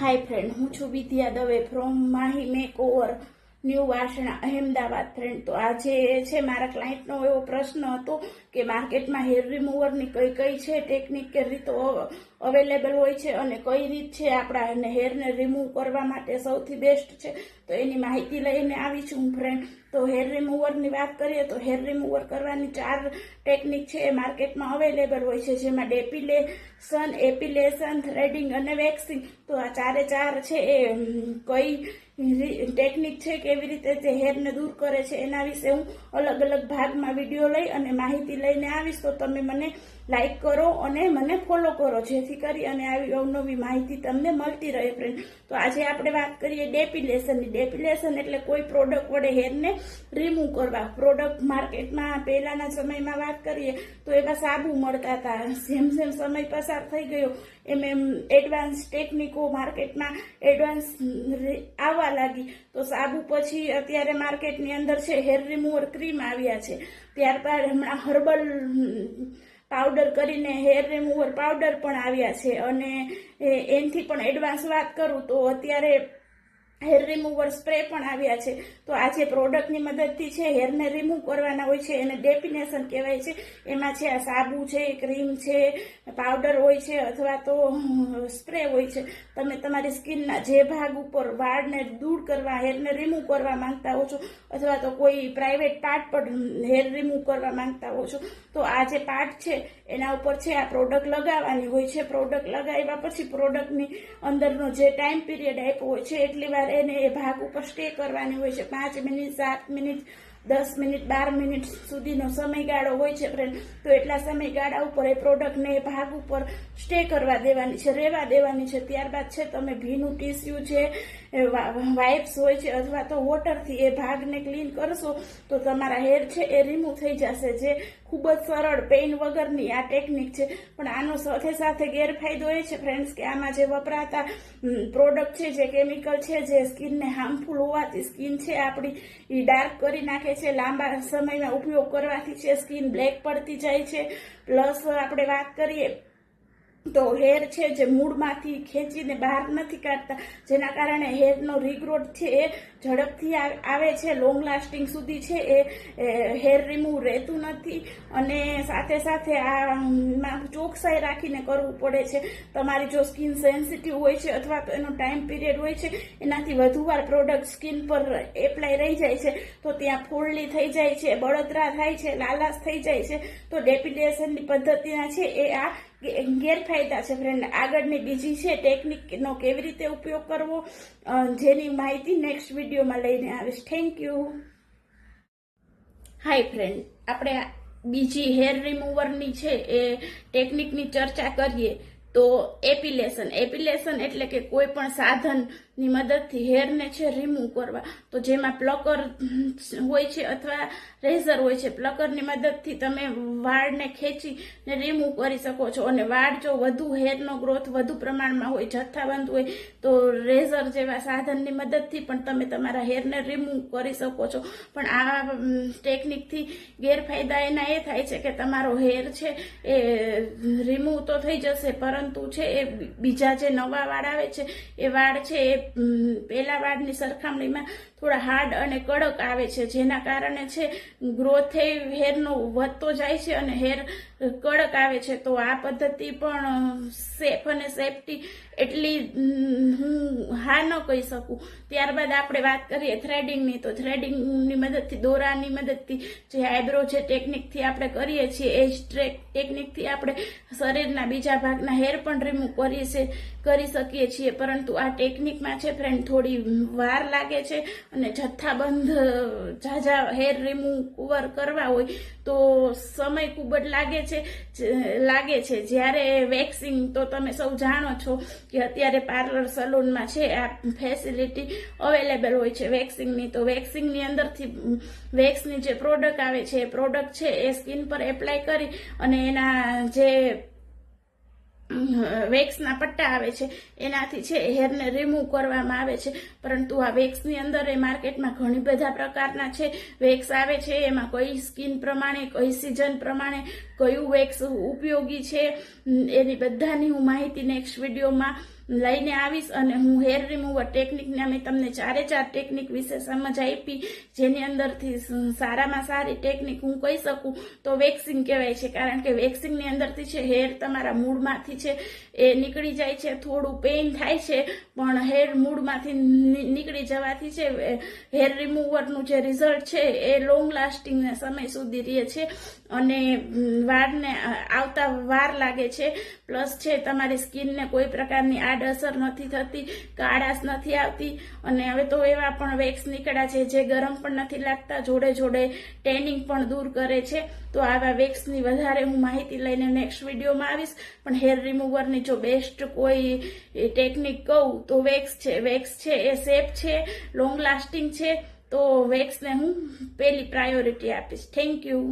હાય friend, હું છું Vidya Dave from Mahi makeover new Vasna Ahmedabad. Friend, તો આજે છે મારા ક્લાયન્ટનો એવો પ્રશ્ન હતો કે માર્કેટમાં હેર રિમૂવરની કઈ કઈ છે ટેકનિક કે રીતો અવેલેબલ હોય છે અને કઈ રીત છે આપણા હેરને રિમૂવ કરવા માટે સૌથી બેસ્ટ છે, તો એની માહિતી લઈને આવી છું ફ્રેન્ડ. તો હેર રિમૂવરની વાત કરીએ તો હેર રિમૂવર કરવાની 4 ટેકનિક છે એ માર્કેટમાં અવેલેબલ હોય છે, જેમાં ડેપિલેશન, એપિલેશન, થ્રેડિંગ અને વેક્સિંગ. તો આ 4 છે એ કઈ ટેકનિક છે, કેવી રીતે તે હેરને દૂર કરે છે એના વિશે હું અલગ અલગ ભાગમાં વિડીયો લઈ અને માહિતી લઈને આવીશ. તો તમે મને લાઈક કરો અને મને ફોલો કરો, જેથી કરી અને આવી અવનવી માહિતી તમને મળતી રહે ફ્રેન્ડ. તો આજે આપણે વાત કરીએ ડેપિલેશનની. ડેપિલેશન એટલે કોઈ પ્રોડક્ટ વડે હેરને રિમૂવ કરવા. પ્રોડક્ટ માર્કેટમાં પહેલાના સમયમાં વાત કરીએ તો એવા સાબુ મળતા હતા. જેમ જેમ સમય પસાર થઈ ગયો એમ એડવાન્સ ટેકનિકો માર્કેટમાં એડવાન્સ આવવા લાગી. તો સાબુ પછી અત્યારે માર્કેટની અંદર છે હેર રિમૂવર ક્રીમ આવ્યા છે. ત્યારબાદ હમણાં હર્બલ પાવડર કરીને હેર રિમૂવર પાવડર પણ આવ્યા છે, અને એનાથી પણ એડવાન્સ વાત કરું તો અત્યારે હેર રિમૂવર સ્પ્રે પણ આવ્યા છે. તો આ જે પ્રોડક્ટની મદદથી છે હેરને રિમૂવ કરવાના હોય છે એને ડેપિલેશન કહેવાય છે. એમાં છે આ સાબુ છે, ક્રીમ છે, પાવડર હોય છે અથવા તો સ્પ્રે હોય છે. તમે તમારી સ્કિનના જે ભાગ ઉપર વાળને દૂર કરવા, હેરને રિમૂવ કરવા માંગતા હો છો અથવા તો કોઈ પ્રાઇવેટ પાર્ટ પર હેર રિમૂવ કરવા માંગતા હો છો, તો આ જે પાર્ટ છે એના ઉપર છે આ પ્રોડક્ટ લગાવવાની હોય છે. પ્રોડક્ટ લગાવ્યા પછી પ્રોડક્ટની અંદરનો જે ટાઈમ પીરિયડ આપ્યો હોય છે એટલી વાર એને એ ભાગ ઉપર સ્ટે કરવાની હોય છે. 5 મિનિટ, 7 મિનિટ, 10 મિનિટ, 12 મિનિટ સુધીનો સમયગાળો હોય છે ફ્રેન્ડ. તો એટલા સમયગાળા ઉપર એ પ્રોડક્ટને એ ભાગ ઉપર સ્ટે કરવા દેવાની છે, રહેવા દેવાની છે. ત્યારબાદ છે તમે ભીનું ટીસ્યુ છે, વાઇપ્સ હોય છે અથવા તો વોટરથી એ ભાગને ક્લીન કરશો તો તમારા હેર છે એ રિમૂવ થઈ જશે. જે ખૂબ જ સરળ, પેઇન વગરની આ ટેકનિક છે. પણ આનો સાથે સાથે ગેરફાયદો એ છે ફ્રેન્ડ્સ કે આમાં જે વપરાતા પ્રોડક્ટ છે, જે કેમિકલ છે, જે સ્કિનને હાર્મફુલ હોવાથી સ્કિન છે આપણી એ ડાર્ક કરી નાખે છે. લાંબા સમયમાં ઉપયોગ કરવાથી છે સ્કિન બ્લેક પડતી જાય છે. પ્લસ આપણે વાત કરીએ તો હેર છે જે મૂળમાંથી ખેંચીને બહાર નથી કાઢતા, જેના કારણે હેરનો રીગ્રોથ છે એ ઝડપથી આવે છે, લોંગ લાસ્ટિંગ સુધી છે એ હેર રિમૂવ રહેતું નથી. અને સાથે સાથે આમાં ચોકસાઈ રાખીને કરવું પડે છે. તમારી જો સ્કિન સેન્સિટિવ હોય છે અથવા તો એનો ટાઈમ પીરિયડ હોય છે એનાથી વધુ વાર પ્રોડક્ટ સ્કિન પર એપ્લાય રહી જાય છે તો ત્યાં ફોડલી થઈ જાય છે, બળતરા થાય છે, લાલાશ થઈ જાય છે. તો ડેપિલેશનની પદ્ધતિના છે એ આ ગેરફાયદા છે ફ્રેન્ડ. આગળની બીજી છે ટેકનિકનો કેવી રીતે ઉપયોગ કરવો, જેની માહિતી નેક્સ્ટ વિડીયોમાં લઈને આવીશ. Thank you. હાય ફ્રેન્ડ, આપણે બીજી હેર રિમૂવરની છે એ ટેકનિકની ચર્ચા કરીએ તો એપિલેશન. એપિલેશન એટલે કે કોઈ પણ સાધનની મદદથી હેરને છે રિમૂવ કરવા. તો જેમાં પ્લકર હોય છે અથવા રેઝર હોય છે. પ્લકરની મદદથી તમે વાળને ખેંચીને રિમૂવ કરી શકો છો, અને વાળ જો વધુ હેરનો ગ્રોથ વધુ પ્રમાણમાં હોય, જથ્થાબંધ હોય, તો રેઝર જેવા સાધનની મદદથી પણ તમે તમારા હેરને રિમૂવ કરી શકો છો. પણ આ ટેકનિકથી ગેરફાયદા એના એ થાય છે કે તમારો હેર છે એ રિમૂવ તો થઈ જશે, પરંતુ છે એ બીજા જે નવા વાળ આવે છે એ વાળ છે એ પહેલા વાળની સરખામણીમાં થોડા હાર્ડ અને કડક આવે છે, જેના કારણે છે ગ્રોથ હેરનો વધતો જાય છે અને હેર કડક આવે છે. તો આ પદ્ધતિ પણ સેફ અને સેફટી એટલી હું હા ન કહી શકું. ત્યારબાદ આપણે વાત કરીએ થ્રેડિંગની. તો થ્રેડિંગની મદદથી, દોરાની મદદથી જે આઈબ્રો જે ટેકનિકથી આપણે કરીએ છીએ એ જ ટેકનિકથી આપણે શરીરના બીજા ભાગના હેર પણ રિમૂવ કરી શકીએ છીએ. પરંતુ આ ટેકનિકમાં છે ફ્રેન્ડ થોડી વાર લાગે છે અને જથ્થાબંધ ઝાઝા હેર રિમૂવર કરવા હોય તો સમય ખૂબ જ લાગે છે. જ્યારે વેક્સિંગ, તો તમે સૌ જાણો છો કે અત્યારે પાર્લર સલૂનમાં છે આ ફેસિલિટી અવેલેબલ હોય છે વેક્સિંગની. તો વેક્સિંગની અંદરથી વેક્સની જે પ્રોડક્ટ આવે છે એ પ્રોડક્ટ છે એ સ્કિન પર એપ્લાય કરી અને એના જે વેક્સના પટ્ટા આવે છે એનાથી છે હેરને રિમૂવ કરવામાં આવે છે. પરંતુ આ વેક્સની અંદર એ માર્કેટમાં ઘણી બધા પ્રકારના છે વેક્સ આવે છે. એમાં કઈ સ્કિન પ્રમાણે, કઈ સિઝન પ્રમાણે કયું વેક્સ ઉપયોગી છે એની બધાની હું માહિતી નેક્સ્ટ વિડીયોમાં લઈને આવીશ અને હું હેર રિમૂવર ટેકનિકને અમે તમને 4 ટેકનિક વિશે સમજ આપી, જેની અંદરથી સારામાં સારી ટેકનિક હું કહી શકું તો વેક્સિંગ કહેવાય છે. કારણ કે વેક્સિંગની અંદરથી છે હેર તમારા મૂળમાંથી છે એ નીકળી જાય છે. થોડું પેઇન થાય છે પણ હેર મૂળમાંથી નીકળી જવાથી છે હેર રિમૂવરનું જે રિઝલ્ટ છે એ લોંગ લાસ્ટિંગ સમય સુધી રહે છે અને વાળને આવતા વાર લાગે છે. પ્લસ છે તમારી સ્કિનને કોઈ પ્રકારની આડઅસર નથી થતી, કાળાશ નથી આવતી. અને હવે તો એવા પણ વેક્સ નીકળ્યા છે જે ગરમ પણ નથી લાગતા, જોડે જોડે ટેનિંગ પણ દૂર કરે છે. તો આવા વેક્સની વધારે હું માહિતી લઈને નેક્સ્ટ વિડીયોમાં આવીશ. પણ હેર રિમૂવરની જો બેસ્ટ કોઈ ટેકનિક કહું તો વેક્સ છે. વેક્સ છે એ સેફ છે, લોંગ લાસ્ટિંગ છે, તો વેક્સને હું પહેલી પ્રાયોરિટી આપીશ. Thank you.